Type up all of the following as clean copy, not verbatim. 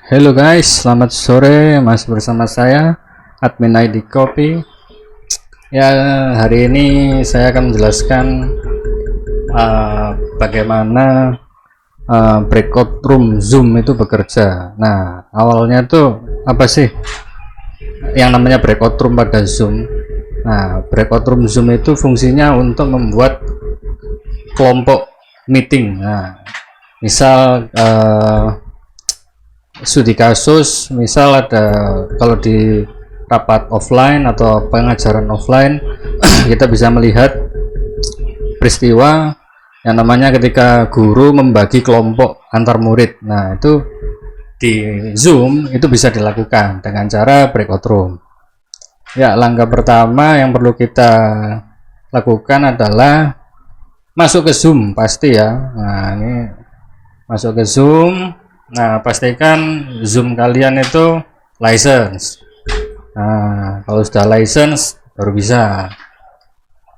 Halo guys, selamat sore. Masih bersama saya admin ID Copy. Ya, hari ini saya akan menjelaskan bagaimana breakout room Zoom itu bekerja. Nah, awalnya tuh apa sih yang namanya breakout room pada Zoom? Nah, breakout room Zoom itu fungsinya untuk membuat kelompok meeting. Nah, misal studi kasus, misal ada, kalau di rapat offline atau pengajaran offline kita bisa melihat peristiwa yang namanya ketika guru membagi kelompok antar murid. Nah, itu di Zoom itu bisa dilakukan dengan cara breakout room. Ya, langkah pertama yang perlu kita lakukan adalah masuk ke Zoom pasti ya. Nah, ini masuk ke Zoom. Nah, pastikan Zoom kalian itu license. Nah, kalau sudah license baru bisa.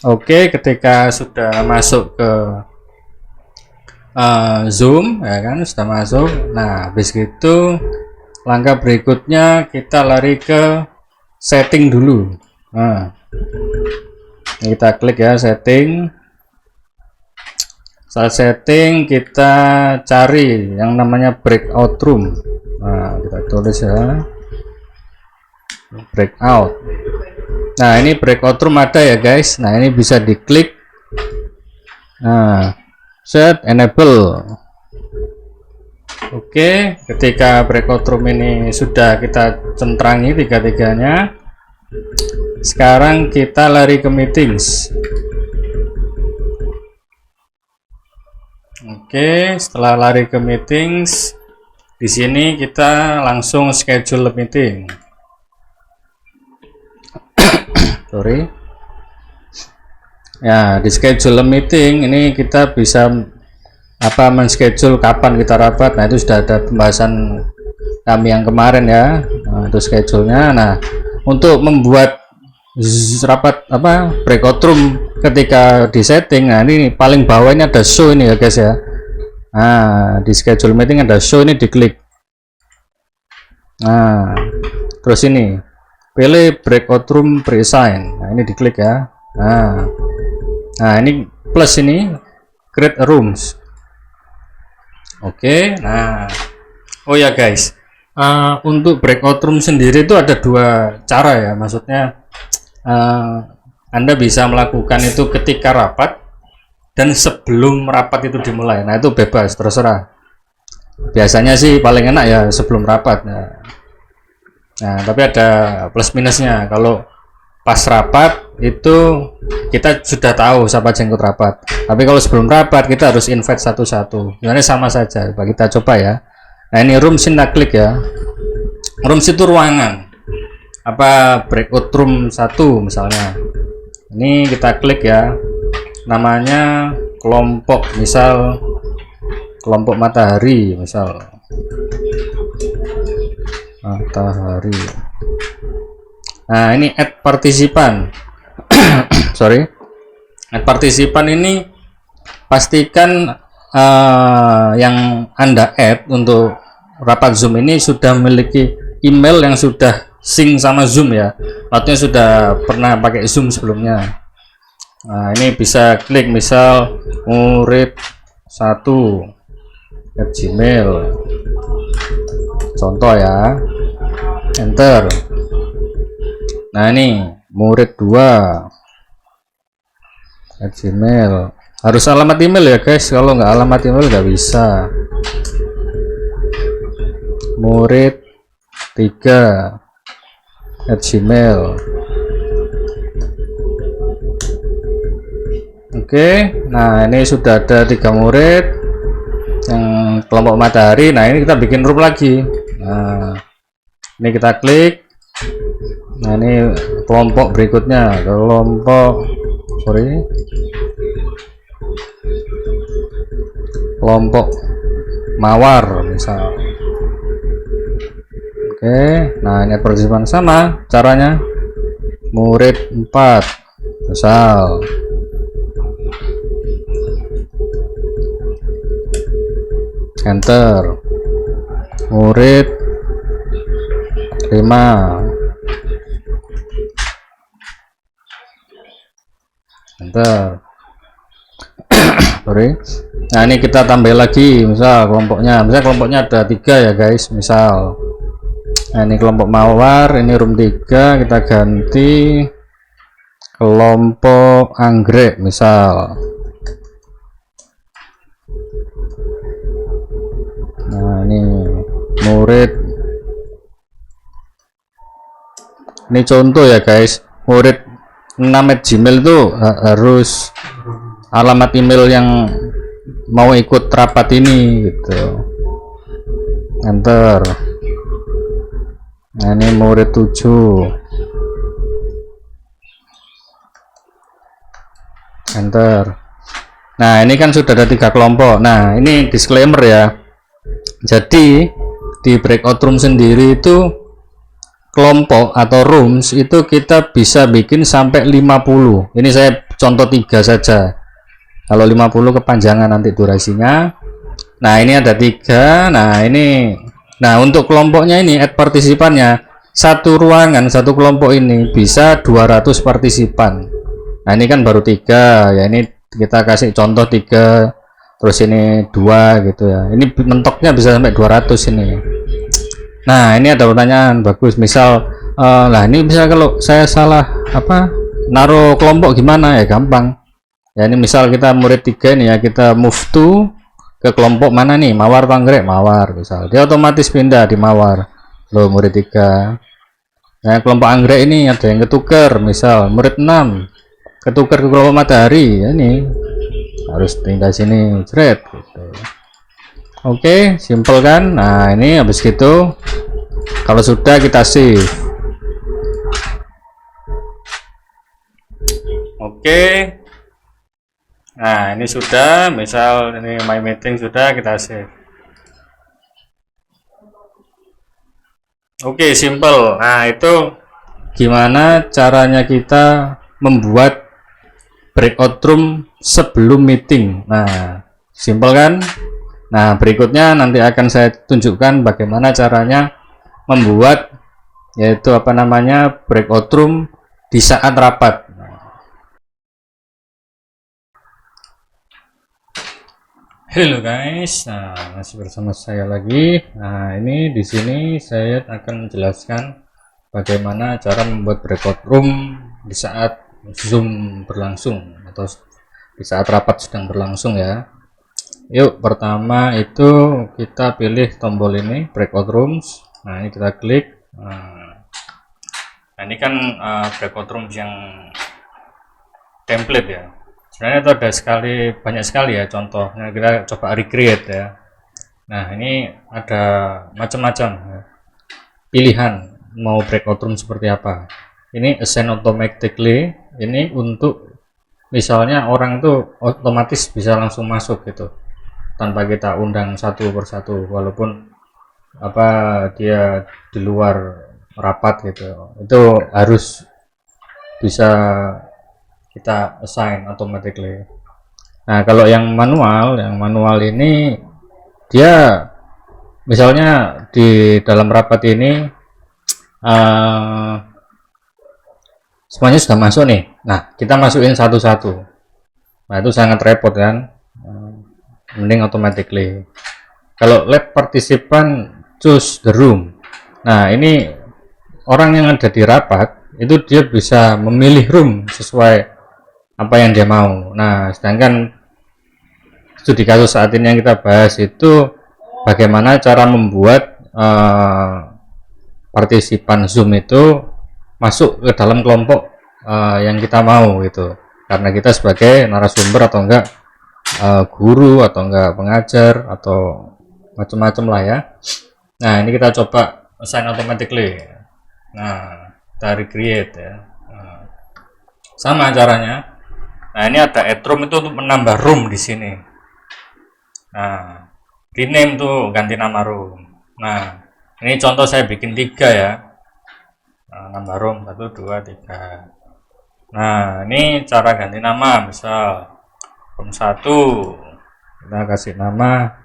Oke, ketika sudah masuk ke Zoom, ya kan, sudah masuk. Nah, habis itu langkah berikutnya kita lari ke setting dulu. Nah, kita klik ya setting. Saat setting kita cari yang namanya breakout room. Nah, kita tulis ya breakout. Nah, ini breakout room ada ya guys. Nah, ini bisa diklik. Nah, set enable. Oke, ketika breakout room ini sudah kita centrangi tiga-tiganya, sekarang kita lari ke meetings. Oke, setelah lari ke meetings, di sini kita langsung schedule meeting. Sorry. Ya, di schedule meeting ini kita bisa men-schedule kapan kita rapat. Nah, itu sudah ada pembahasan kami yang kemarin ya. Nah, itu schedule-nya. Nah, untuk membuat rapat breakout room ketika di setting, nah ini paling bawah ini ada show ini ya guys ya. Nah, di schedule meeting ada show, ini diklik. Nah, terus ini pilih breakout room pre-assign. Nah, ini diklik ya. Nah, ini plus ini create rooms. Oke. Nah, oh ya guys, untuk breakout room sendiri itu ada dua cara ya, maksudnya Anda bisa melakukan itu ketika rapat dan sebelum rapat itu dimulai. Nah, itu bebas, terserah. Biasanya sih paling enak ya sebelum rapat. Nah, tapi ada plus minusnya. Kalau pas rapat itu kita sudah tahu siapa yang ikut rapat. Tapi kalau sebelum rapat kita harus invite satu-satu. Sebenarnya sama saja. Kita coba ya. Nah, ini rooms, kita klik ya. Rooms itu ruangan. Breakout room 1 misalnya. Ini kita klik ya. Namanya kelompok, misal kelompok matahari, misal matahari. Nah, ini add partisipan. Sorry, add partisipan ini pastikan yang Anda add untuk rapat Zoom ini sudah memiliki email yang sudah sync sama Zoom ya, artinya sudah pernah pakai Zoom sebelumnya. Nah, ini bisa klik misal murid 1@gmail, contoh ya, enter. Nah, ini murid 2@gmail, harus alamat email ya guys, kalau nggak alamat email nggak bisa. Murid 3@gmail. Oke, nah ini sudah ada 3 murid yang kelompok matahari. Nah, ini kita bikin room lagi. Nah, ini kita klik. Nah, ini kelompok berikutnya, kelompok mawar misal. Oke, nah ini partisipan sama caranya, murid 4 misal. Enter. Murid enter. Sorry. Nah ini kita tambah lagi, misal kelompoknya ada 3 ya guys, misal nah ini kelompok mawar, ini room 3, kita ganti kelompok anggrek misal. Nah ini murid, ini contoh ya guys, murid 6@gmail itu harus alamat email yang mau ikut rapat ini gitu, enter. Nah ini murid 7, enter. Nah ini kan sudah ada 3 kelompok. Nah ini disclaimer ya, jadi di breakout room sendiri itu kelompok atau rooms itu kita bisa bikin sampai 50. Ini saya contoh 3 saja, kalau 50 kepanjangan nanti durasinya. Nah ini ada 3. Nah untuk kelompoknya ini add partisipannya, satu ruangan satu kelompok ini bisa 200 partisipan. Nah ini kan baru 3 ya, ini kita kasih contoh 3, terus ini 2 gitu ya, ini mentoknya bisa sampai 200 ini. Nah ini ada pertanyaan bagus, misal lah ini bisa kalau saya salah naruh kelompok gimana ya, gampang ya. Ini misal kita murid 3 ini ya, kita move to ke kelompok mana nih, mawar anggrek, mawar misal, dia otomatis pindah di mawar loh murid 3. Nah kelompok anggrek ini ada yang ketuker, misal murid 6 ketuker ke kelompok matahari ya, ini harus pindah sini, jret gitu. Oke, simple kan. Nah ini habis gitu kalau sudah kita save. Oke. Nah ini sudah, misal ini my meeting sudah, kita save. Oke, simple. Nah itu gimana caranya kita membuat breakout room sebelum meeting. Nah simple kan. Nah berikutnya nanti akan saya tunjukkan bagaimana caranya membuat yaitu breakout room di saat rapat. Halo guys, nah masih bersama saya lagi. Nah ini di sini saya akan menjelaskan bagaimana cara membuat breakout room di saat Zoom berlangsung atau di saat rapat sedang berlangsung ya. Yuk, pertama itu kita pilih tombol ini breakout rooms. Nah ini kita klik. Nah ini kan breakout rooms yang template ya. Sebenarnya itu ada banyak sekali ya contohnya, kita coba recreate ya. Nah ini ada macam-macam ya, pilihan mau breakout room seperti apa. Ini assign automatically, ini untuk misalnya orang itu otomatis bisa langsung masuk gitu tanpa kita undang satu persatu, walaupun dia di luar rapat gitu, itu harus bisa kita assign automatically. Nah kalau yang manual ini dia misalnya di dalam rapat ini semuanya sudah masuk nih, nah kita masukin satu-satu, nah itu sangat repot kan. Mending automatically. Kalau let participant choose the room, nah ini orang yang ada di rapat itu dia bisa memilih room sesuai apa yang dia mau. Nah sedangkan studi kasus saat ini yang kita bahas itu bagaimana cara membuat partisipan Zoom itu masuk ke dalam kelompok yang kita mau gitu, karena kita sebagai narasumber atau enggak guru atau enggak pengajar atau macam-macam lah ya. Nah ini kita coba assign automatically. Nah kita recreate ya. Nah, sama caranya. Nah ini ada add room itu untuk menambah room di sini. Nah rename tuh, ganti nama room. Nah ini contoh saya bikin 3 ya. Nah, nambah room 1, 2, 3. Nah ini cara ganti nama, misal room 1 kita kasih nama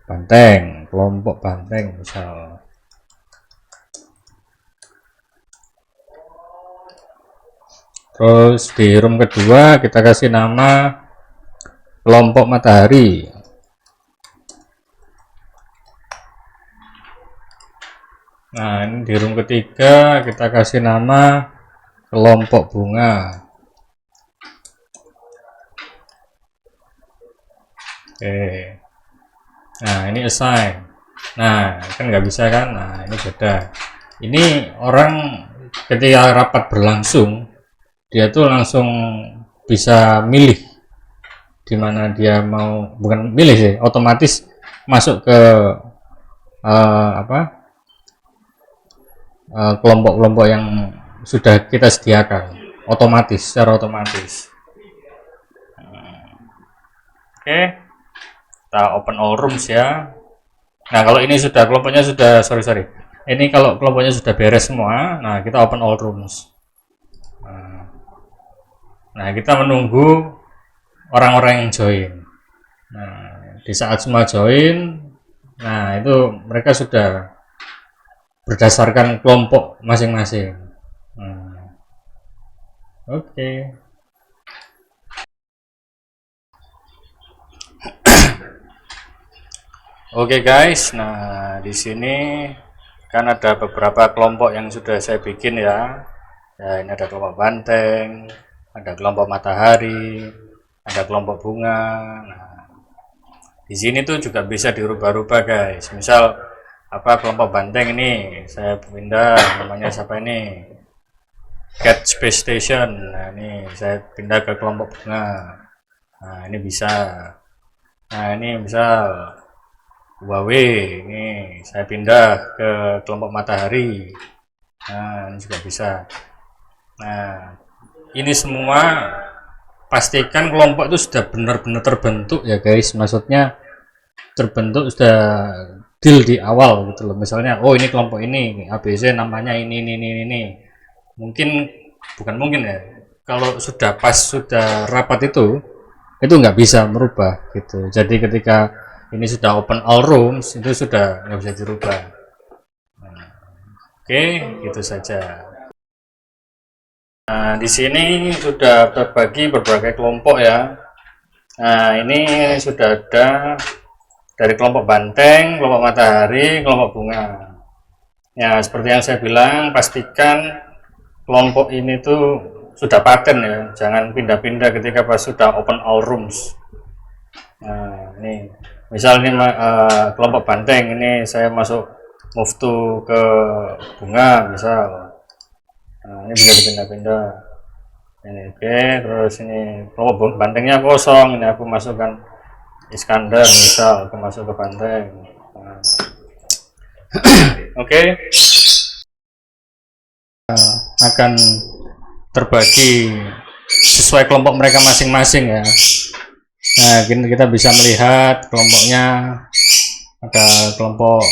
Banteng, kelompok Banteng misal. Terus di room kedua kita kasih nama kelompok matahari. Nah, ini di room ketiga kita kasih nama kelompok bunga. Oke. Nah, ini assign. Nah, kan nggak bisa kan? Nah, ini beda. Ini orang ketika rapat berlangsung, dia tuh langsung bisa milih di mana dia mau, bukan milih sih, otomatis masuk ke kelompok-kelompok yang sudah kita sediakan, otomatis, secara otomatis. Oke, kita open all rooms ya. Nah, kalau ini sudah kelompoknya sudah sorry, ini kalau kelompoknya sudah beres semua, nah kita open all rooms. Nah, kita menunggu orang-orang yang join. Nah, di saat semua join, nah itu mereka sudah berdasarkan kelompok masing-masing. Oke. Oke guys, nah di sini kan ada beberapa kelompok yang sudah saya bikin ya. Ya, ini ada kelompok banteng, ada kelompok matahari, ada kelompok bunga. Nah, di sini tuh juga bisa dirubah-rubah guys. Misal apa kelompok banteng ini saya pindah namanya siapa ini? Cat Space Station. Nah, ini saya pindah ke kelompok bunga. Nah, ini bisa. Nah, ini misal Huawei, ini saya pindah ke kelompok matahari. Nah, ini juga bisa. Nah, ini semua pastikan kelompok itu sudah benar-benar terbentuk ya guys. Maksudnya terbentuk sudah deal di awal gitu loh. Misalnya, oh ini kelompok ini ABC namanya ini. Mungkin bukan mungkin ya. Kalau sudah pas sudah rapat itu nggak bisa merubah gitu. Jadi ketika ini sudah open all rooms itu sudah nggak bisa dirubah. Oke, gitu saja. Nah, di sini sudah terbagi berbagai kelompok ya. Nah, ini sudah ada dari kelompok banteng, kelompok matahari, kelompok bunga. Ya, seperti yang saya bilang, pastikan kelompok ini tuh sudah paten ya. Jangan pindah-pindah ketika pas sudah open all rooms. Nah, ini misalnya kelompok banteng ini saya masuk move to ke bunga misal. Nah, ini bisa dipindah-pindah ini. Oke, terus ini kelompok bantengnya kosong, ini aku masukkan Iskandar misal, aku masuk ke banteng. Nah. Oke, akan terbagi sesuai kelompok mereka masing-masing ya. Nah, kita bisa melihat kelompoknya, ada kelompok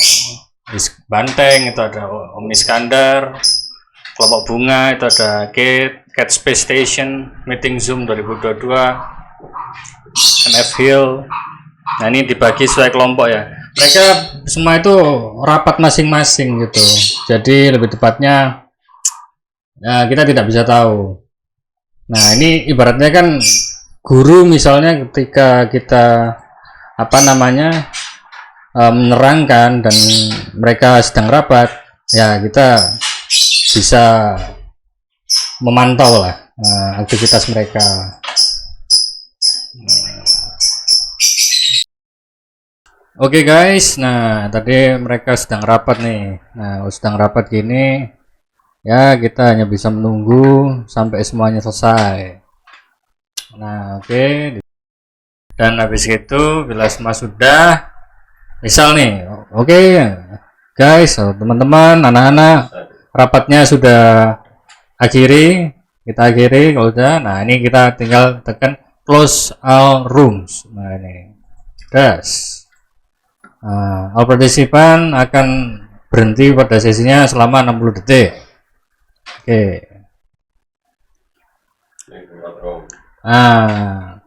banteng itu ada Om Iskandar, kelompok bunga itu ada Cat Space Station, Meeting Zoom 2022, MF Hill. Nah, ini dibagi sesuai kelompok ya. Mereka semua itu rapat masing-masing gitu. Jadi lebih tepatnya ya, kita tidak bisa tahu. Nah, ini ibaratnya kan guru misalnya ketika kita menerangkan dan mereka sedang rapat, ya kita bisa memantau lah aktivitas mereka. Oke guys, nah tadi mereka sedang rapat nih. Nah, sedang rapat gini ya, kita hanya bisa menunggu sampai semuanya selesai. Nah, oke. Dan habis itu bila semua sudah, misal nih, oke guys, teman-teman, anak-anak, rapatnya sudah kita akhiri kalau udah. Nah, ini kita tinggal tekan close all rooms. Nah, ini gas. All partisipan akan berhenti pada sesinya selama 60 detik. Oke. Nah,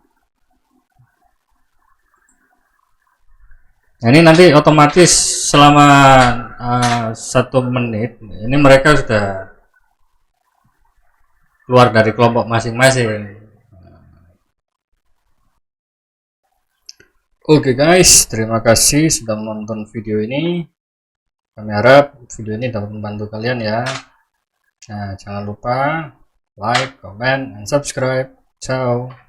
ini nanti otomatis selama 1 menit ini mereka sudah keluar dari kelompok masing-masing. Oke guys, terima kasih sudah menonton video ini. Kami harap video ini dapat membantu kalian ya. Nah, jangan lupa like, comment, and subscribe. Ciao.